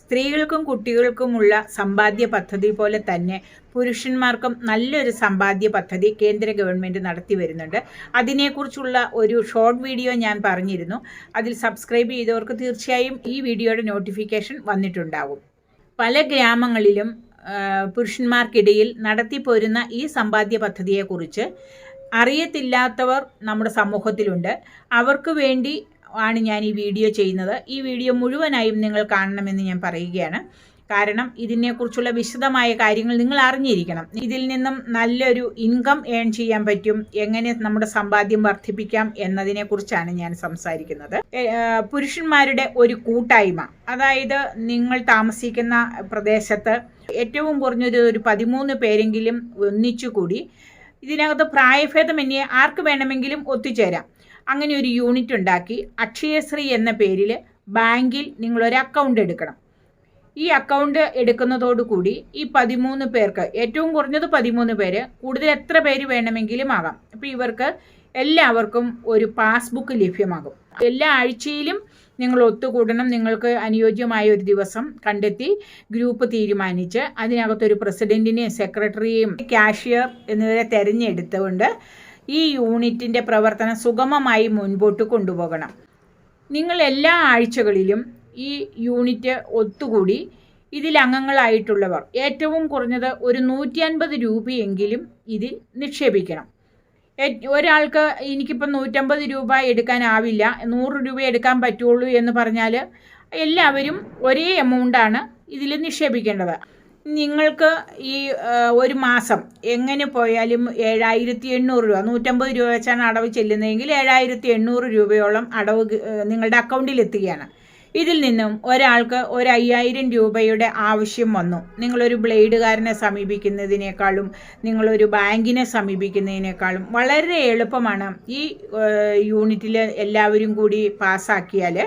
സ്ത്രീകൾക്കും കുട്ടികൾക്കുമുള്ള സമ്പാദ്യ പദ്ധതി പോലെ തന്നെ പുരുഷന്മാർക്കും നല്ലൊരു സമ്പാദ്യ പദ്ധതി കേന്ദ്ര ഗവൺമെൻറ് നടത്തി വരുന്നുണ്ട്. അതിനെക്കുറിച്ചുള്ള ഒരു ഷോർട്ട് വീഡിയോ ഞാൻ പറഞ്ഞിരുന്നു. അതിൽ സബ്സ്ക്രൈബ് ചെയ്തവർക്ക് തീർച്ചയായും ഈ വീഡിയോയുടെ നോട്ടിഫിക്കേഷൻ വന്നിട്ടുണ്ടാവും. പല ഗ്രാമങ്ങളിലും പുരുഷന്മാർക്കിടയിൽ നടത്തിപ്പോരുന്ന ഈ സമ്പാദ്യ പദ്ധതിയെക്കുറിച്ച് അറിയത്തില്ലാത്തവർ നമ്മുടെ സമൂഹത്തിലുണ്ട്. അവർക്ക് വേണ്ടി ആണ് ഞാൻ ഈ വീഡിയോ ചെയ്യുന്നത്. ഈ വീഡിയോ മുഴുവനായും നിങ്ങൾ കാണണമെന്ന് ഞാൻ പറയുകയാണ്. കാരണം ഇതിനെക്കുറിച്ചുള്ള വിശദമായ കാര്യങ്ങൾ നിങ്ങൾ അറിഞ്ഞിരിക്കണം. ഇതിൽ നിന്നും നല്ലൊരു ഇൻകം ഏൺ ചെയ്യാൻ പറ്റും, എങ്ങനെ നമ്മുടെ സമ്പാദ്യം വർദ്ധിപ്പിക്കാം എന്നതിനെക്കുറിച്ചാണ് ഞാൻ സംസാരിക്കുന്നത്. പുരുഷന്മാരുടെ ഒരു കൂട്ടായ്മ, അതായത് നിങ്ങൾ താമസിക്കുന്ന പ്രദേശത്ത് ഏറ്റവും കുറഞ്ഞൊരു 13 പേരെങ്കിലും ഒന്നിച്ചുകൂടി ഇതിനകത്ത് പ്രായഭേദമന്യേ ആർക്ക് വേണമെങ്കിലും ഒത്തുചേരാം. അങ്ങനെ ഒരു യൂണിറ്റ് ഉണ്ടാക്കി അക്ഷയശ്രീ എന്ന പേരിൽ ബാങ്കിൽ നിങ്ങളൊരു അക്കൗണ്ട് എടുക്കണം. ഈ അക്കൗണ്ട് എടുക്കുന്നതോടുകൂടി ഈ 13 പേർക്ക്, ഏറ്റവും കുറഞ്ഞത് 13 പേര്, കൂടുതൽ എത്ര പേര് വേണമെങ്കിലും ആകാം. അപ്പോൾ ഇവർക്ക് എല്ലാവർക്കും ഒരു പാസ്ബുക്ക് ലഭ്യമാകും. എല്ലാ ആഴ്ചയിലും നിങ്ങൾ ഒത്തുകൂടണം. നിങ്ങൾക്ക് അനുയോജ്യമായ ഒരു ദിവസം കണ്ടെത്തി ഗ്രൂപ്പ് തീരുമാനിച്ച് അതിനകത്തൊരു പ്രസിഡന്റിനെയും സെക്രട്ടറിയെയും കാഷ്യർ എന്നിവരെ തിരഞ്ഞെടുത്തുകൊണ്ട് ഈ യൂണിറ്റിൻ്റെ പ്രവർത്തനം സുഗമമായി മുൻപോട്ട് കൊണ്ടുപോകണം. നിങ്ങൾ എല്ലാ ആഴ്ചകളിലും ഈ യൂണിറ്റ് ഒത്തുകൂടി ഇതിൽ അംഗങ്ങളായിട്ടുള്ളവർ ഏറ്റവും കുറഞ്ഞത് ഒരു 150 രൂപയെങ്കിലും ഇതിൽ നിക്ഷേപിക്കണം. ഒരാൾക്ക് എനിക്കിപ്പോൾ 150 രൂപ എടുക്കാനാവില്ല, 100 രൂപ എടുക്കാൻ പറ്റുള്ളൂ എന്ന് പറഞ്ഞാൽ എല്ലാവരും ഒരേ എമൗണ്ടാണ് ഇതിൽ നിക്ഷേപിക്കേണ്ടത്. നിങ്ങൾക്ക് ഈ ഒരു മാസം എങ്ങനെ പോയാലും 7800 രൂപ, 150 രൂപ വെച്ചാണ് അടവ് ചെല്ലുന്നതെങ്കിൽ 7800 രൂപയോളം അടവ് നിങ്ങളുടെ അക്കൗണ്ടിൽ എത്തുകയാണ്. ഇതിൽ നിന്നും ഒരാൾക്ക് ഒരു 5000 രൂപയുടെ ആവശ്യം വന്നു. നിങ്ങളൊരു ബ്ലേഡുകാരനെ സമീപിക്കുന്നതിനേക്കാളും നിങ്ങളൊരു ബാങ്കിനെ സമീപിക്കുന്നതിനേക്കാളും വളരെ എളുപ്പമാണ്. ഈ യൂണിറ്റിൽ എല്ലാവരും കൂടി പാസ്സാക്കിയാൽ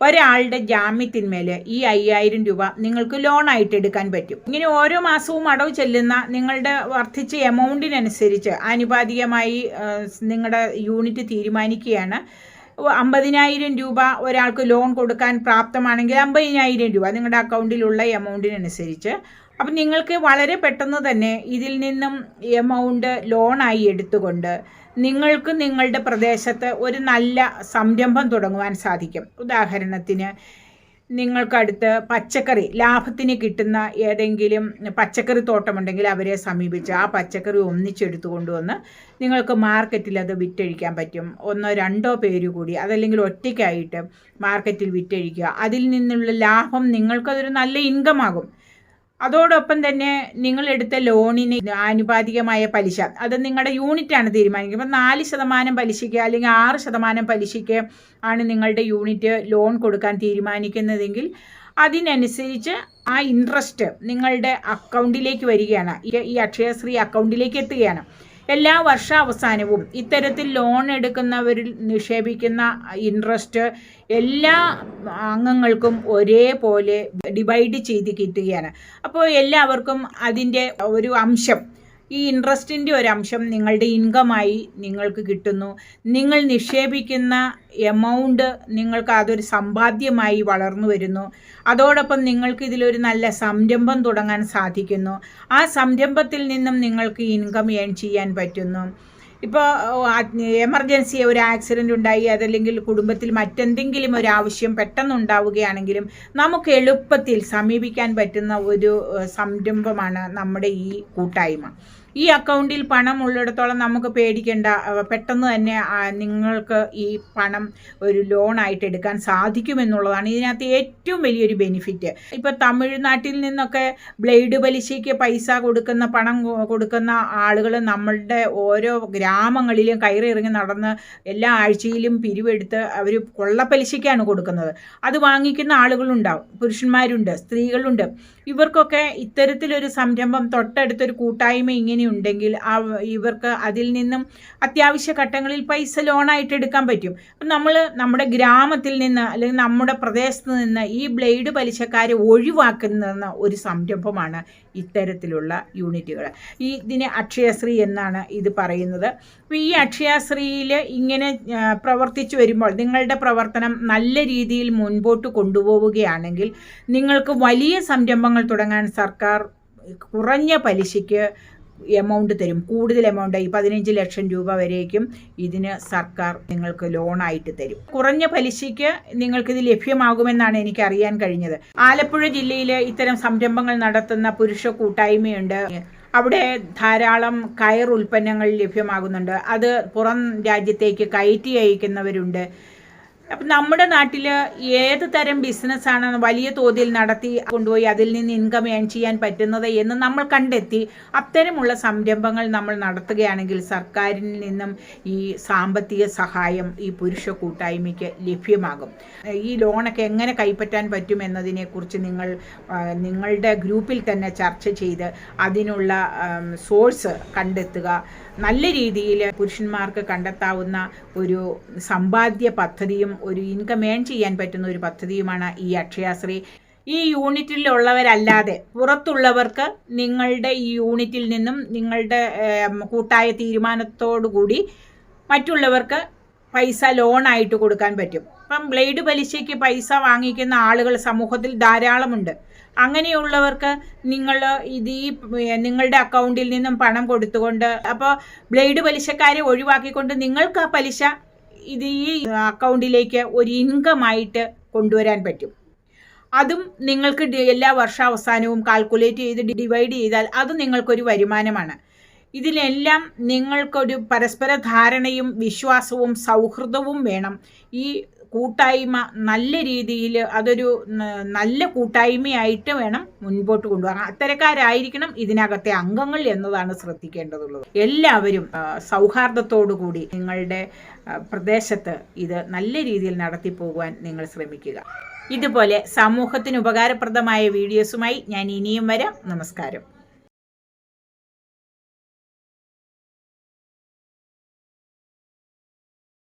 ഒരാളുടെ ജാമ്യത്തിന്മേൽ ഈ 5000 രൂപ നിങ്ങൾക്ക് ലോണായിട്ട് എടുക്കാൻ പറ്റും. ഇങ്ങനെ ഓരോ മാസവും അടവ് ചെല്ലുന്ന നിങ്ങളുടെ വർദ്ധിച്ച എമൗണ്ടിനനുസരിച്ച് ആനുപാതികമായി നിങ്ങളുടെ യൂണിറ്റ് തീരുമാനിക്കുകയാണ്. 50,000 രൂപ ഒരാൾക്ക് ലോൺ കൊടുക്കാൻ പ്രാപ്തമാണെങ്കിൽ 50,000 രൂപ നിങ്ങളുടെ അക്കൗണ്ടിലുള്ള എമൗണ്ടിനനുസരിച്ച്. അപ്പം നിങ്ങൾക്ക് വളരെ പെട്ടെന്ന് തന്നെ ഇതിൽ നിന്നും എമൗണ്ട് ലോണായി എടുത്തുകൊണ്ട് നിങ്ങൾക്ക് നിങ്ങളുടെ പ്രദേശത്ത് ഒരു നല്ല സംരംഭം തുടങ്ങുവാൻ സാധിക്കും. ഉദാഹരണത്തിന്, നിങ്ങൾക്കടുത്ത് പച്ചക്കറി ലാഭത്തിന് കിട്ടുന്ന ഏതെങ്കിലും പച്ചക്കറി തോട്ടമുണ്ടെങ്കിൽ അവരെ സമീപിച്ച് ആ പച്ചക്കറി ഒന്നിച്ചെടുത്തു കൊണ്ടുവന്ന് നിങ്ങൾക്ക് മാർക്കറ്റിൽ അത് വിറ്റഴിക്കാൻ പറ്റും. 1-2 പേര് കൂടി, അതല്ലെങ്കിൽ ഒറ്റയ്ക്കായിട്ട് മാർക്കറ്റിൽ വിറ്റഴിക്കുക. അതിൽ നിന്നുള്ള ലാഭം നിങ്ങൾക്കതൊരു നല്ല ഇൻകം ആകും. അതോടൊപ്പം തന്നെ നിങ്ങളെടുത്ത ലോണിന് ആനുപാതികമായ പലിശ അത് നിങ്ങളുടെ യൂണിറ്റാണ് തീരുമാനിക്കുന്നത്. 4% പലിശയ്ക്ക് അല്ലെങ്കിൽ 6% പലിശയ്ക്ക് ആണ് നിങ്ങളുടെ യൂണിറ്റ് ലോൺ കൊടുക്കാൻ തീരുമാനിക്കുന്നതെങ്കിൽ അതിനനുസരിച്ച് ആ ഇൻട്രസ്റ്റ് നിങ്ങളുടെ അക്കൗണ്ടിലേക്ക് വരികയാണ്, ഈ അക്ഷയശ്രീ അക്കൗണ്ടിലേക്ക് എത്തുകയാണ്. എല്ലാ വർഷാവസാനവും ഇത്തരത്തിൽ ലോൺ എടുക്കുന്നവരിൽ നിക്ഷേപിക്കുന്ന ഇൻട്രസ്റ്റ് എല്ലാ അംഗങ്ങൾക്കും ഒരേപോലെ ഡിവൈഡ് ചെയ്ത് കിട്ടുകയാണ്. അപ്പോൾ എല്ലാവർക്കും അതിൻ്റെ ഒരു അംശം, ഈ ഇൻട്രസ്റ്റിൻ്റെ ഒരു അംശം നിങ്ങളുടെ ഇൻകമായി നിങ്ങൾക്ക് കിട്ടുന്നു. നിങ്ങൾ നിക്ഷേപിക്കുന്ന എമൗണ്ട് നിങ്ങൾക്ക് അതൊരു സമ്പാദ്യമായി വളർന്നു വരുന്നു. അതോടൊപ്പം നിങ്ങൾക്ക് ഇതിലൊരു നല്ല സംരംഭം തുടങ്ങാൻ സാധിക്കുന്നു. ആ സംരംഭത്തിൽ നിന്നും നിങ്ങൾക്ക് ഇൻകം ഏൺ ചെയ്യാൻ പറ്റുന്നു. ഇപ്പോൾ എമർജൻസി ഒരു ആക്സിഡൻ്റ് ഉണ്ടായി, അതല്ലെങ്കിൽ കുടുംബത്തിൽ മറ്റെന്തെങ്കിലും ഒരു ആവശ്യം പെട്ടെന്നുണ്ടാവുകയാണെങ്കിലും നമുക്ക് എളുപ്പത്തിൽ സമീപിക്കാൻ പറ്റുന്ന ഒരു സംരംഭമാണ് നമ്മുടെ ഈ കൂട്ടായ്മ. ഈ അക്കൗണ്ടിൽ പണം ഉള്ളിടത്തോളം നമുക്ക് പേടിക്കേണ്ട, പെട്ടെന്ന് തന്നെ നിങ്ങൾക്ക് ഈ പണം ഒരു ലോണായിട്ട് എടുക്കാൻ സാധിക്കുമെന്നുള്ളതാണ് ഇതിനകത്ത് ഏറ്റവും വലിയൊരു ബെനിഫിറ്റ്. ഇപ്പോൾ തമിഴ്നാട്ടിൽ നിന്നൊക്കെ ബ്ലേഡ് പലിശയ്ക്ക് പൈസ കൊടുക്കുന്ന, പണം കൊടുക്കുന്ന ആളുകൾ നമ്മളുടെ ഓരോ ഗ്രാമങ്ങളിലും കയറിയിറങ്ങി നടന്ന് എല്ലാ ആഴ്ചയിലും പിരിവെടുത്ത് അവർ കൊള്ളപ്പലിശയ്ക്കാണ് കൊടുക്കുന്നത്. അത് വാങ്ങിക്കുന്ന ആളുകളുണ്ടാവും, പുരുഷന്മാരുണ്ട്, സ്ത്രീകളുണ്ട്. ഇവർക്കൊക്കെ ഇത്തരത്തിലൊരു സംരംഭം, തൊട്ടടുത്തൊരു കൂട്ടായ്മ ഇങ്ങനെ ഉണ്ടെങ്കിൽ ഇവർക്ക് അതിൽ നിന്നും അത്യാവശ്യ ഘട്ടങ്ങളിൽ പൈസ ലോണായിട്ട് എടുക്കാൻ പറ്റും. നമ്മൾ നമ്മുടെ ഗ്രാമത്തിൽ നിന്ന് അല്ലെങ്കിൽ നമ്മുടെ പ്രദേശത്ത് നിന്ന് ഈ ബ്ലേഡ് പലിശക്കാരെ ഒഴിവാക്കുന്ന ഒരു സംരംഭമാണ് ഇത്തരത്തിലുള്ള യൂണിറ്റുകൾ. ഇതിന് അക്ഷയശ്രീ എന്നാണ് ഇത് പറയുന്നത്. അപ്പോൾ ഈ അക്ഷയശ്രീയിൽ ഇങ്ങനെ പ്രവർത്തിച്ചു വരുമ്പോൾ നിങ്ങളുടെ പ്രവർത്തനം നല്ല രീതിയിൽ മുൻപോട്ട് കൊണ്ടുപോവുകയാണെങ്കിൽ നിങ്ങൾക്ക് വലിയ സംരംഭങ്ങൾ തുടങ്ങാൻ സർക്കാർ കുറഞ്ഞ പലിശയ്ക്ക് എമൗണ്ട് തരും. കൂടുതൽ എമൗണ്ട്, ഈ 15 ലക്ഷം രൂപ വരേക്കും ഇതിന് സർക്കാർ നിങ്ങൾക്ക് ലോണായിട്ട് തരും. കുറഞ്ഞ പലിശയ്ക്ക് നിങ്ങൾക്കിത് ലഭ്യമാകുമെന്നാണ് എനിക്ക് അറിയാൻ കഴിഞ്ഞത്. ആലപ്പുഴ ജില്ലയിൽ ഇത്തരം സംരംഭങ്ങൾ നടത്തുന്ന പുരുഷ കൂട്ടായ്മയുണ്ട്. അവിടെ ധാരാളം കയർ ഉൽപ്പന്നങ്ങൾ ലഭ്യമാകുന്നുണ്ട്. അത് പുറം രാജ്യത്തേക്ക് കയറ്റി അയക്കുന്നവരുണ്ട്. അപ്പം നമ്മുടെ നാട്ടിൽ ഏത് തരം ബിസിനസ്സാണ് വലിയ തോതിൽ നടത്തി കൊണ്ടുപോയി അതിൽ നിന്ന് ഇൻകം ഏൺ ചെയ്യാൻ പറ്റുന്നത് എന്ന് നമ്മൾ കണ്ടെത്തി അത്തരമുള്ള സംരംഭങ്ങൾ നമ്മൾ നടത്തുകയാണെങ്കിൽ സർക്കാരിൽ നിന്നും ഈ സാമ്പത്തിക സഹായം ഈ പുരുഷ കൂട്ടായ്മയ്ക്ക് ലഭ്യമാകും. ഈ ലോണൊക്കെ എങ്ങനെ കൈപ്പറ്റാൻ പറ്റും എന്നതിനെക്കുറിച്ച് നിങ്ങളുടെ ഗ്രൂപ്പിൽ തന്നെ ചർച്ച ചെയ്ത് അതിനുള്ള സോഴ്സ് കണ്ടെത്തുക. നല്ല രീതിയിൽ പുരുഷന്മാർക്ക് കണ്ടെത്താവുന്ന ഒരു സമ്പാദ്യ പദ്ധതിയും ഒരു ഇൻകം ഏൺ ചെയ്യാൻ പറ്റുന്ന ഒരു പദ്ധതിയുമാണ് ഈ അക്ഷയശ്രീ. ഈ യൂണിറ്റിലുള്ളവരല്ലാതെ പുറത്തുള്ളവർക്ക് നിങ്ങളുടെ ഈ യൂണിറ്റിൽ നിന്നും നിങ്ങളുടെ കൂട്ടായ തീരുമാനത്തോടുകൂടി മറ്റുള്ളവർക്ക് പൈസ ലോണായിട്ട് കൊടുക്കാൻ പറ്റും. അപ്പം ബ്ലേഡ് പലിശയ്ക്ക് പൈസ വാങ്ങിക്കുന്ന ആളുകൾ സമൂഹത്തിൽ ധാരാളമുണ്ട്. അങ്ങനെയുള്ളവർക്ക് നിങ്ങളുടെ അക്കൗണ്ടിൽ നിന്നും പണം കൊടുത്തുകൊണ്ട്, അപ്പോൾ ബ്ലേഡ് പലിശക്കാരെ ഒഴിവാക്കിക്കൊണ്ട് നിങ്ങൾക്ക് ആ പലിശ ഈ അക്കൗണ്ടിലേക്ക് ഒരു ഇൻകമായിട്ട് കൊണ്ടുവരാൻ പറ്റും. അതും നിങ്ങൾക്ക് എല്ലാ വർഷാവസാനവും കാൽക്കുലേറ്റ് ചെയ്ത് ഡിവൈഡ് ചെയ്താൽ അത് നിങ്ങൾക്കൊരു വരുമാനമാണ്. ഇതിലെല്ലാം നിങ്ങൾക്കൊരു പരസ്പര ധാരണയും വിശ്വാസവും സൗഹൃദവും വേണം. ഈ കൂട്ടായ്മ നല്ല രീതിയിൽ അതൊരു നല്ല കൂട്ടായ്മയായിട്ട് വേണം മുൻപോട്ട് കൊണ്ടുപോകാൻ. അത്തരക്കാരായിരിക്കണം ഇതിനകത്തെ അംഗങ്ങൾ എന്നതാണ് ശ്രദ്ധിക്കേണ്ടതുള്ളത്. എല്ലാവരും സൗഹാർദ്ദത്തോടു കൂടി നിങ്ങളുടെ പ്രദേശത്ത് ഇത് നല്ല രീതിയിൽ നടത്തിപ്പോകുവാൻ നിങ്ങൾ ശ്രമിക്കുക. ഇതുപോലെ സമൂഹത്തിന് ഉപകാരപ്രദമായ വീഡിയോസുമായി ഞാൻ ഇനിയും വരാം. നമസ്കാരം.